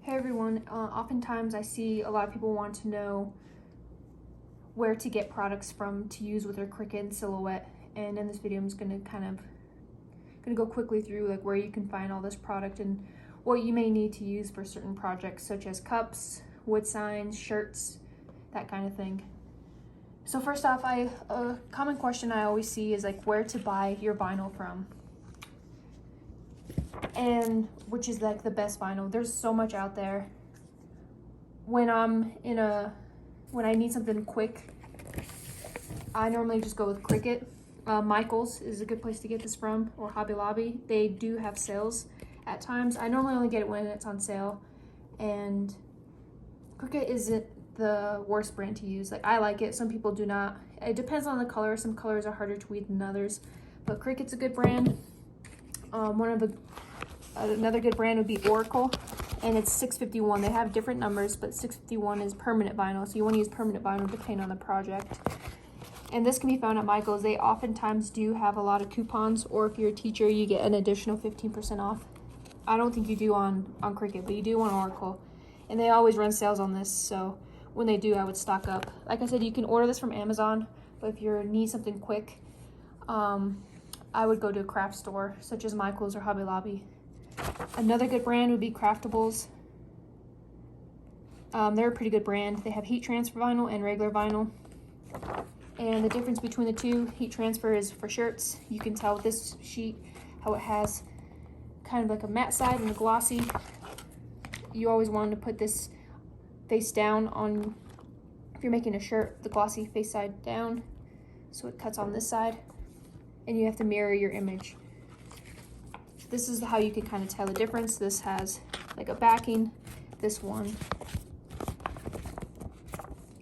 Hey everyone, oftentimes I see a lot of people want to know where to get products from to use with their Cricut and Silhouette, and in this video I'm just going to go quickly through like where you can find all this product and what you may need to use for certain projects such as cups, wood signs, shirts, that kind of thing. So first off, a common question I always see is like where to buy your vinyl from, and which is like the best vinyl. There's so much out there. When I need something quick, I normally just go with Cricut. Michael's is a good place to get this from, or Hobby Lobby. They do have sales at times. I normally only get it when it's on sale, and Cricut isn't the worst brand to use. Like, I like it, some people do not. It depends on the color. Some colors are harder to weed than others, but Cricut's a good brand. Another good brand would be Oracle, and it's 651. They have different numbers, but 651 is permanent vinyl, so you want to use permanent vinyl depending on the project. And this can be found at Michael's. They oftentimes do have a lot of coupons, or if you're a teacher, you get an additional 15% off. I don't think you do on Cricut, but you do on Oracle, and they always run sales on this, so when they do, I would stock up. Like I said, you can order this from Amazon, but if you need something quick, I would go to a craft store such as Michael's or Hobby Lobby. Another good brand would be Craftables. They're a pretty good brand. They have heat transfer vinyl and regular vinyl. And the difference between the two, heat transfer is for shirts. You can tell with this sheet how it has kind of like a matte side and a glossy. You always want to put this face down on, if you're making a shirt, the glossy face side down, so it cuts on this side, and you have to mirror your image. This is how you can kind of tell the difference. This has like a backing. This one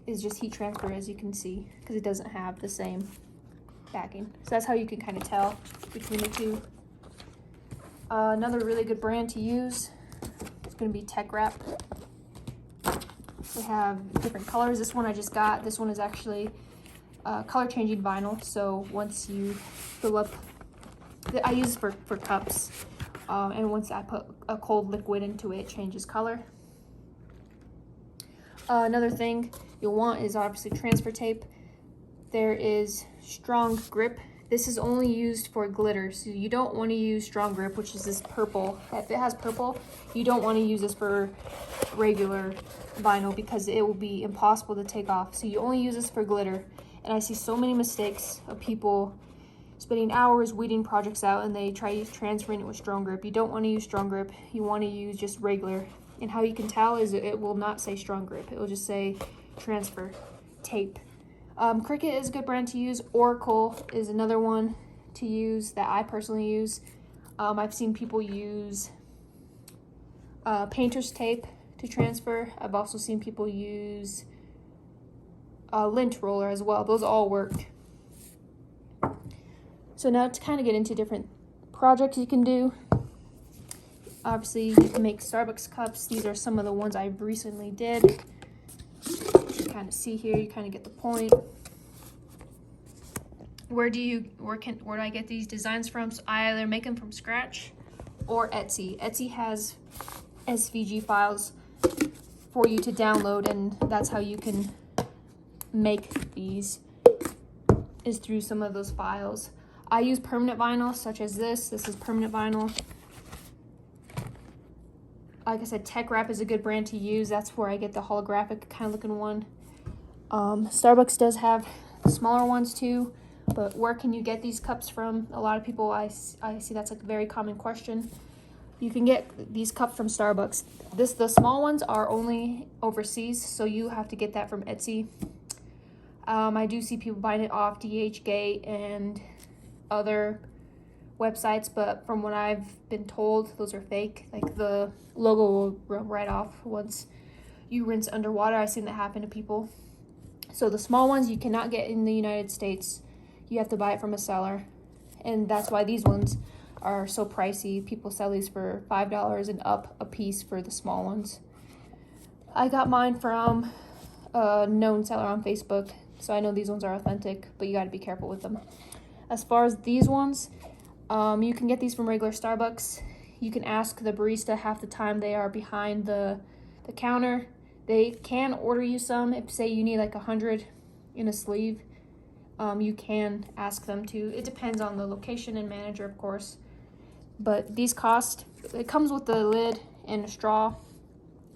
is just heat transfer, as you can see, because it doesn't have the same backing. So that's how you can kind of tell between the two. Another really good brand to use is going to be Tech Wrap. They have different colors. This one I just got. This one is actually color changing vinyl. So once you fill up, I use it for cups, and once I put a cold liquid into it, it changes color. Another thing you'll want is obviously transfer tape. There is Strong Grip. This is only used for glitter, so you don't want to use Strong Grip, which is this purple. If it has purple, you don't want to use this for regular vinyl because it will be impossible to take off. So you only use this for glitter. And I see so many mistakes of people spending hours weeding projects out, and they try transferring it with Strong Grip. You don't want to use Strong Grip. You want to use just regular. And how you can tell is it will not say Strong Grip. It will just say transfer tape. Cricut is a good brand to use. Oracle is another one to use that I personally use. I've seen people use painter's tape to transfer. I've also seen people use lint roller as well. Those all work. So now to kind of get into different projects you can do. Obviously, you can make Starbucks cups. These are some of the ones I recently did. You kind of see here, you kind of get the point. Where do I get these designs from? So I either make them from scratch or Etsy. Etsy has SVG files for you to download, and that's how you can make these, is through some of those files. I use permanent vinyl, such as this. This is permanent vinyl. Like I said, Tech Wrap is a good brand to use. That's where I get the holographic kind of looking one. Starbucks does have smaller ones too, but where can you get these cups from? A lot of people, I see that's like a very common question. You can get these cups from Starbucks. The small ones are only overseas, so you have to get that from Etsy. I do see people buying it off DHgate and other websites, but from what I've been told, those are fake. Like, the logo will rub right off once you rinse underwater. I've seen that happen to people. So the small ones you cannot get in the United States. You have to buy it from a seller, and that's why these ones are so pricey. People sell these for $5 and up a piece for the small ones. I got mine from a known seller on Facebook, so I know these ones are authentic, but you got to be careful with them. As far as these ones, you can get these from regular Starbucks. You can ask the barista. Half the time they are behind the the counter. They can order you some. If say you need like 100 in a sleeve, you can ask them to. It depends on the location and manager, of course. But these cost, it comes with the lid and a straw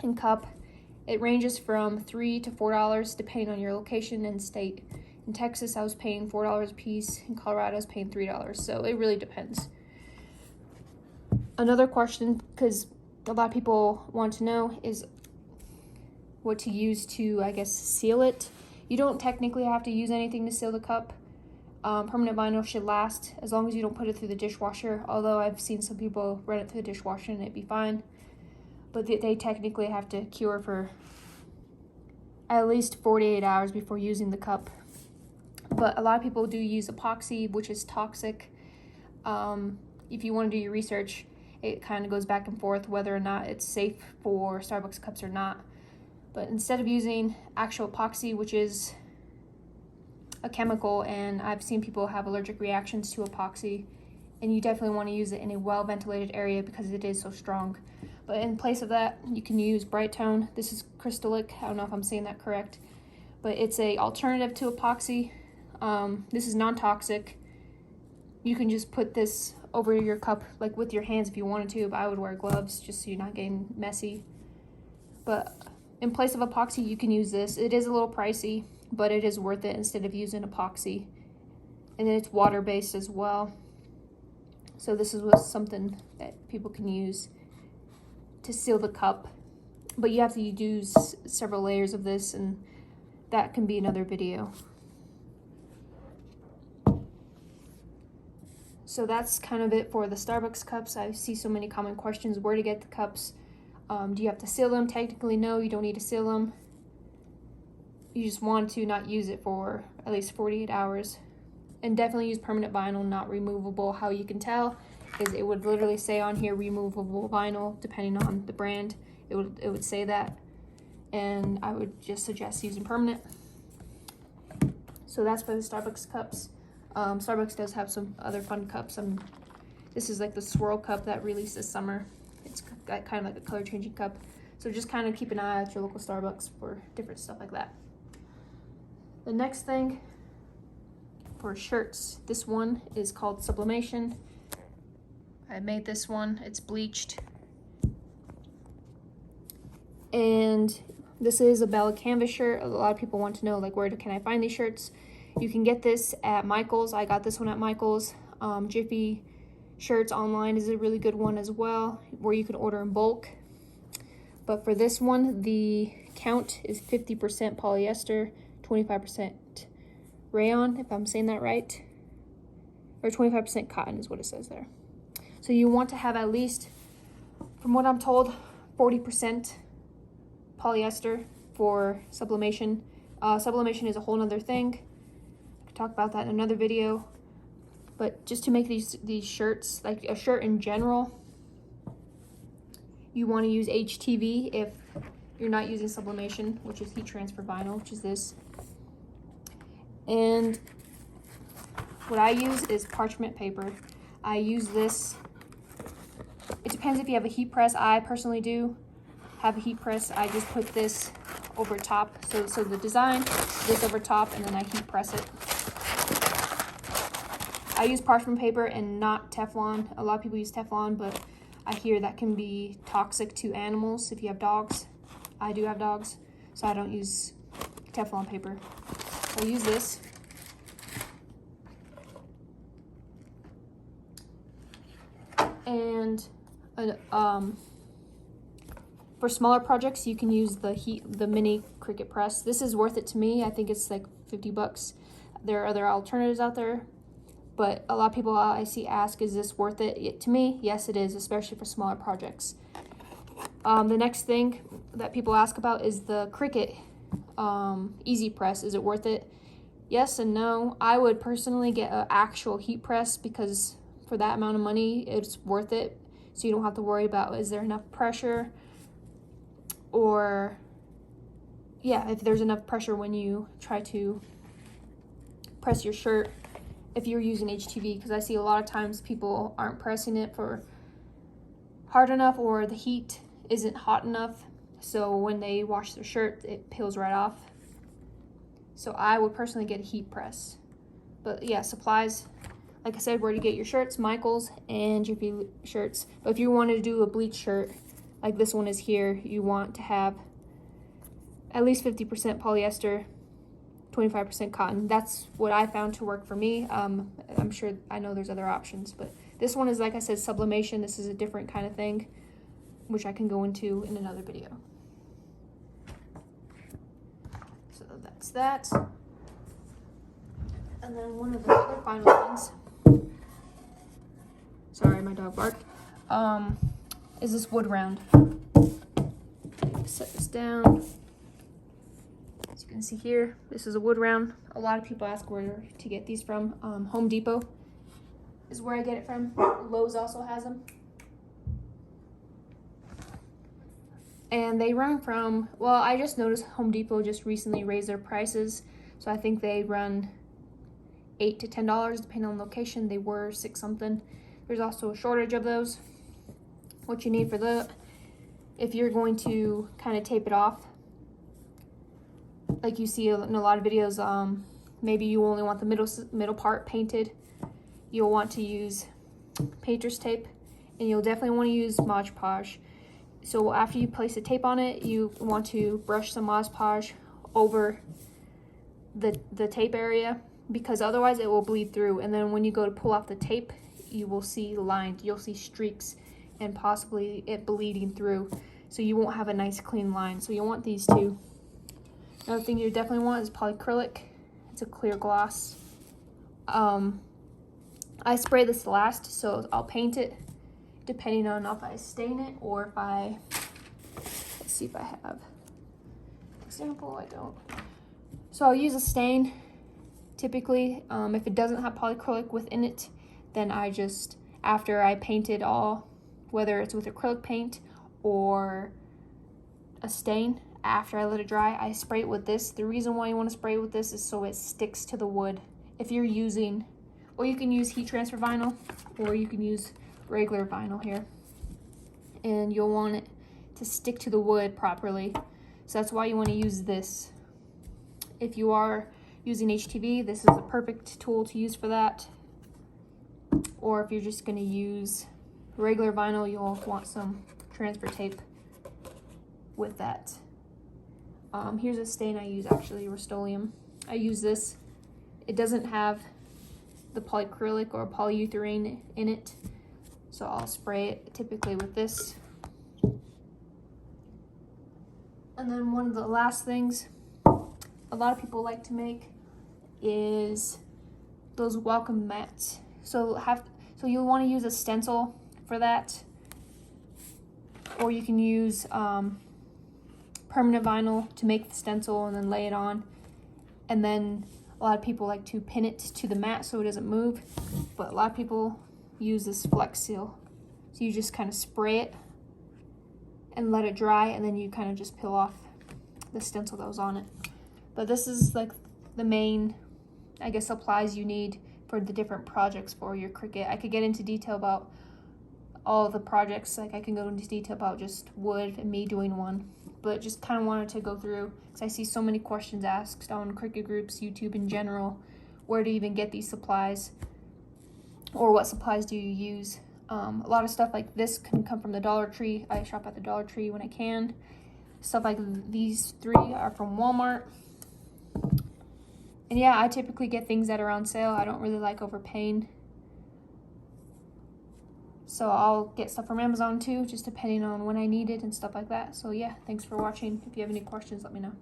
and cup. It ranges from $3 to $4 depending on your location and state. In Texas, I was paying $4 a piece. In Colorado, I was paying $3. So it really depends. Another question, because a lot of people want to know, is what to use to, I guess, seal it. You don't technically have to use anything to seal the cup. Permanent vinyl should last as long as you don't put it through the dishwasher, although I've seen some people run it through the dishwasher and it'd be fine. But they technically have to cure for at least 48 hours before using the cup. But a lot of people do use epoxy, which is toxic. If you want to do your research, it kind of goes back and forth whether or not it's safe for Starbucks cups or not. But instead of using actual epoxy, which is a chemical, and I've seen people have allergic reactions to epoxy, and you definitely want to use it in a well-ventilated area because it is so strong. But in place of that, you can use Bright Tone. This is Crystalic. I don't know if I'm saying that correct, but it's a alternative to epoxy. This is non-toxic. You can just put this over your cup, like with your hands if you wanted to, but I would wear gloves just so you're not getting messy. But in place of epoxy, you can use this. It is a little pricey, but it is worth it instead of using epoxy. And then it's water-based as well. So this is something that people can use to seal the cup. But you have to use several layers of this, and that can be another video. So that's kind of it for the Starbucks cups. I see so many common questions: where to get the cups. Do you have to seal them? Technically, no, you don't need to seal them. You just want to not use it for at least 48 hours. And definitely use permanent vinyl, not removable. How you can tell is it would literally say on here removable vinyl, depending on the brand. It would say that. And I would just suggest using permanent. So that's for the Starbucks cups. Starbucks does have some other fun cups. This is like the swirl cup that released this summer. It's got kind of like a color changing cup. So just kind of keep an eye out at your local Starbucks for different stuff like that. The next thing for shirts, this one is called Sublimation. I made this one, it's bleached. And this is a Bella canvas shirt. A lot of people want to know, like, where can I find these shirts? You can get this at Michael's. I got this one at Michael's. Jiffy Shirts online is a really good one as well, where you can order in bulk. But for this one, the count is 50% polyester, 25% rayon, if I'm saying that right. Or 25% cotton is what it says there. So you want to have at least, from what I'm told, 40% polyester for sublimation. Sublimation is a whole nother thing. I could talk about that in another video. But just to make these shirts, like a shirt in general, you want to use HTV if you're not using sublimation, which is heat transfer vinyl, which is this. And what I use is parchment paper. I use this. It depends if you have a heat press. I personally do have a heat press. I just put this over top. So the design, this over top, and then I heat press it. I use parchment paper and not Teflon. A lot of people use Teflon, but I hear that can be toxic to animals if you have dogs. I do have dogs, so I don't use Teflon paper. So I use this. And for smaller projects, you can use the mini Cricut press. This is worth it to me. I think it's like $50. There are other alternatives out there, but a lot of people I see ask, is this worth it? To me, yes, it is, especially for smaller projects. The next thing that people ask about is the Cricut Easy Press. Is it worth it? Yes and no. I would personally get an actual heat press because for that amount of money, it's worth it. So you don't have to worry about, is there enough pressure? Or, yeah, if there's enough pressure when you try to press your shirt, if you're using HTV, because I see a lot of times people aren't pressing it for hard enough, or the heat isn't hot enough. so when they wash their shirt, it peels right off. So I would personally get a heat press. But yeah, supplies, like I said, where to get your shirts, Michaels and Jiffy shirts. But if you wanted to do a bleach shirt, like this one is here, you want to have at least 50% polyester, 25% cotton. That's what I found to work for me. I'm sure, I know there's other options, but this one is, like I said, sublimation. This is a different kind of thing, which I can go into in another video. So that's that. And then one of the other final things, sorry, my dog barked, is this wood round. Set this down. As you can see here, this is a wood round. A lot of people ask where to get these from. Home Depot is where I get it from. Lowe's also has them. And they run from, well, I just noticed Home Depot just recently raised their prices. So I think they run $8 to $10 depending on location. They were $6 something. There's also a shortage of those. What you need for that, if you're going to kind of tape it off, like you see in a lot of videos, maybe you only want the middle part painted, you'll want to use painter's tape, and you'll definitely want to use Mod Podge. So after you place the tape on it, you want to brush some Mod Podge over the tape area, because otherwise it will bleed through, and then when you go to pull off the tape, you will see lines, you'll see streaks, and possibly it bleeding through, so you won't have a nice clean line. So you'll want these two. Another thing you definitely want is polyacrylic. It's a clear gloss. I spray this last, so I'll paint it depending on if I stain it or if I, let's see if I have an example. I don't. So I'll use a stain typically. If it doesn't have polyacrylic within it, then I just, after I paint it all, whether it's with acrylic paint or a stain, after I let it dry, I spray it with this. The reason why you want to spray it with this is so it sticks to the wood. If you're using, or you can use heat transfer vinyl, or you can use regular vinyl here, and you'll want it to stick to the wood properly. So that's why you want to use this. If you are using HTV, this is a perfect tool to use for that. Or if you're just going to use regular vinyl, you'll want some transfer tape with that. Here's a stain I use, actually, Rust-Oleum. I use this. It doesn't have the polyacrylic or polyurethane in it, so I'll spray it typically with this. And then one of the last things a lot of people like to make is those welcome mats. So you'll want to use a stencil for that, or you can use permanent vinyl to make the stencil and then lay it on. And then a lot of people like to pin it to the mat so it doesn't move, but a lot of people use this Flex Seal. So you just kind of spray it and let it dry, and then you kind of just peel off the stencil that was on it. But this is like the main, I guess, supplies you need for the different projects for your Cricut. I could get into detail about all of the projects, like I can go into detail about just wood and me doing one, but just kind of wanted to go through because I see so many questions asked on Cricut groups, YouTube in general, where to even get these supplies, or what supplies do you use. A lot of stuff like this can come from the Dollar Tree. I shop at the Dollar Tree when I can. Stuff like these three are from Walmart. And yeah, I typically get things that are on sale. I don't really like overpaying. So I'll get stuff from Amazon too, just depending on when I need it and stuff like that. So yeah, thanks for watching. If you have any questions, let me know.